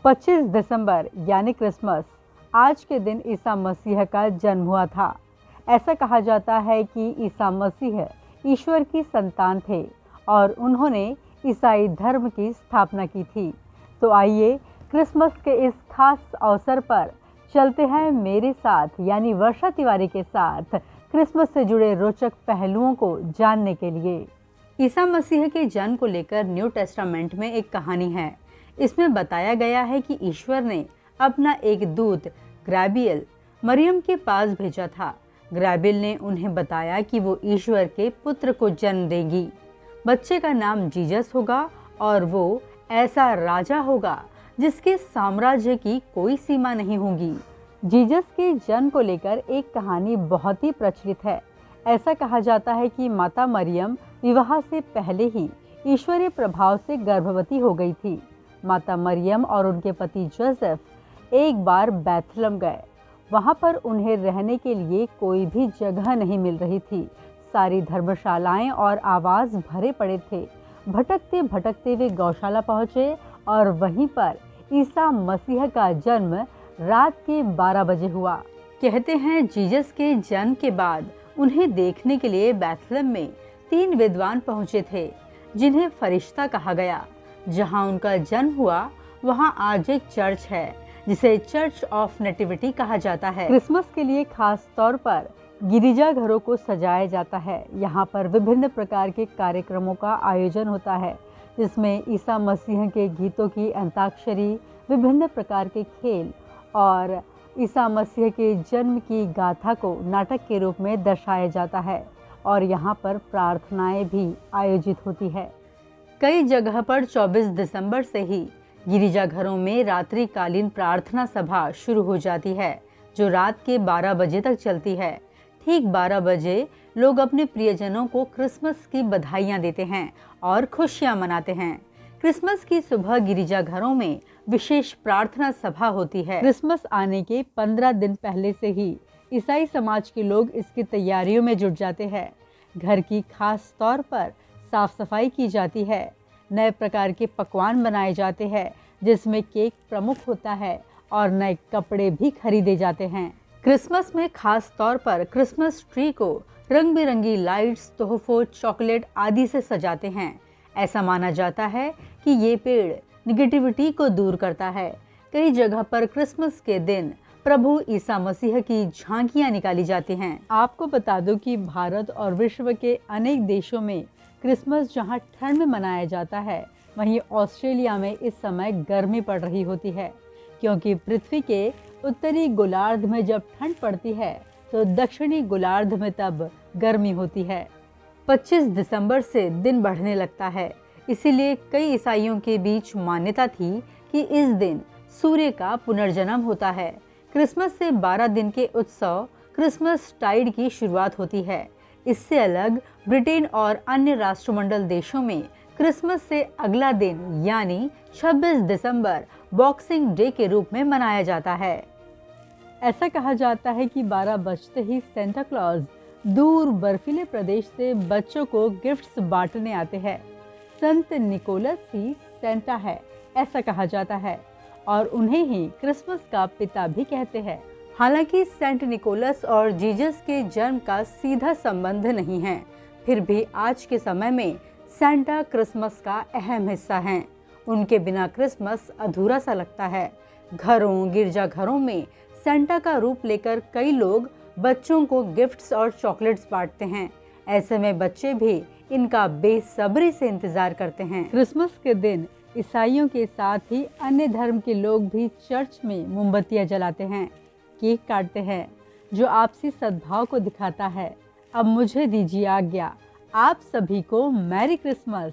25 दिसंबर यानी क्रिसमस, आज के दिन ईसा मसीह का जन्म हुआ था। ऐसा कहा जाता है कि ईसा मसीह ईश्वर की संतान थे और उन्होंने ईसाई धर्म की स्थापना की थी। तो आइए क्रिसमस के इस खास अवसर पर चलते हैं मेरे साथ यानी वर्षा तिवारी के साथ क्रिसमस से जुड़े रोचक पहलुओं को जानने के लिए। ईसा मसीह के जन्म को लेकर न्यू टेस्टामेंट में एक कहानी है। इसमें बताया गया है कि ईश्वर ने अपना एक दूत गैब्रिएल मरियम के पास भेजा था। गैब्रिएल ने उन्हें बताया कि वो ईश्वर के पुत्र को जन्म देगी। बच्चे का नाम जीसस होगा और वो ऐसा राजा होगा जिसके साम्राज्य की कोई सीमा नहीं होगी। जीसस के जन्म को लेकर एक कहानी बहुत ही प्रचलित है। ऐसा कहा जाता है कि माता मरियम विवाह से पहले ही ईश्वरीय प्रभाव से गर्भवती हो गई थी। माता मरियम और उनके पति जोसेफ एक बार बैथलहम गए। वहां पर उन्हें रहने के लिए कोई भी जगह नहीं मिल रही थी। सारी धर्मशालाएं और आवास भरे पड़े थे। भटकते भटकते वे गौशाला पहुंचे और वहीं पर ईसा मसीह का जन्म रात के 12 बजे हुआ। कहते हैं जीसस के जन्म के बाद उन्हें देखने के लिए बैथलहम में 3 विद्वान पहुंचे थे जिन्हें फरिश्ता कहा गया। जहां उनका जन्म हुआ वहां आज एक चर्च है जिसे चर्च ऑफ नेटिविटी कहा जाता है। क्रिसमस के लिए खास तौर पर गिरिजाघरों को सजाया जाता है। यहाँ पर विभिन्न प्रकार के कार्यक्रमों का आयोजन होता है जिसमें ईसा मसीह के गीतों की अंताक्षरी, विभिन्न प्रकार के खेल और ईसा मसीह के जन्म की गाथा को नाटक के रूप में दर्शाया जाता है और यहाँ पर प्रार्थनाएं भी आयोजित होती है। कई जगह पर 24 दिसंबर से ही गिरिजाघरों में रात्रिकालीन प्रार्थना सभा शुरू हो जाती है जो रात के 12 बजे तक चलती है। ठीक 12 बजे लोग अपने प्रियजनों को क्रिसमस की बधाइयां देते हैं और खुशियां मनाते हैं। क्रिसमस की सुबह गिरिजाघरों में विशेष प्रार्थना सभा होती है। क्रिसमस आने के 15 दिन पहले से ही ईसाई समाज के लोग इसकी तैयारियों में जुट जाते हैं। घर की खास तौर पर साफ सफाई की जाती है। नए प्रकार के पकवान बनाए जाते हैं जिसमें केक प्रमुख होता है और नए कपड़े भी खरीदे जाते हैं। क्रिसमस में खास तौर पर क्रिसमस ट्री को रंग बिरंगी लाइट्स, तोहफों, चॉकलेट आदि से सजाते हैं। ऐसा माना जाता है कि ये पेड़ निगेटिविटी को दूर करता है। कई जगह पर क्रिसमस के दिन प्रभु ईसा मसीह की झांकियां निकाली जाती हैं। आपको बता दूं कि भारत और विश्व के अनेक देशों में क्रिसमस जहां ठंड में मनाया जाता है, वहीं ऑस्ट्रेलिया में इस समय गर्मी पड़ रही होती है क्योंकि पृथ्वी के उत्तरी गोलार्ध में जब ठंड पड़ती है तो दक्षिणी गोलार्ध में तब गर्मी होती है। 25 दिसंबर से दिन बढ़ने लगता है, इसीलिए कई ईसाइयों के बीच मान्यता थी कि इस दिन सूर्य का पुनर्जन्म होता है। क्रिसमस से 12 दिन के उत्सव क्रिसमस टाइड की शुरुआत होती है। इससे अलग ब्रिटेन और अन्य राष्ट्रमंडल देशों में क्रिसमस से अगला दिन यानी 26 दिसंबर बॉक्सिंग डे के रूप में मनाया जाता है। ऐसा कहा जाता है कि 12 बजते ही सेंटा क्लॉज दूर बर्फीले प्रदेश से बच्चों को गिफ्ट्स बांटने आते हैं। संत निकोलस ही सेंटा है, ऐसा कहा जाता है और उन्हें ही क्रिसमस का पिता भी कहते हैं। हालांकि सेंट निकोलस और जीसस के जन्म का सीधा संबंध नहीं है, फिर भी आज के समय में सेंटा क्रिसमस का अहम हिस्सा हैं। उनके बिना क्रिसमस अधूरा सा लगता है। घरों, गिरजाघरों में सेंटा का रूप लेकर कई लोग बच्चों को गिफ्ट्स और चॉकलेट्स बांटते हैं। ऐसे में बच्चे भी इनका बेसब्री से इंतजार करते हैं। क्रिसमस के दिन ईसाइयों के साथ ही अन्य धर्म के लोग भी चर्च में मोमबत्तियां जलाते हैं, केक काटते हैं, जो आपसी सद्भाव को दिखाता है। अब मुझे दीजिए आज्ञा। आप सभी को मैरी क्रिसमस।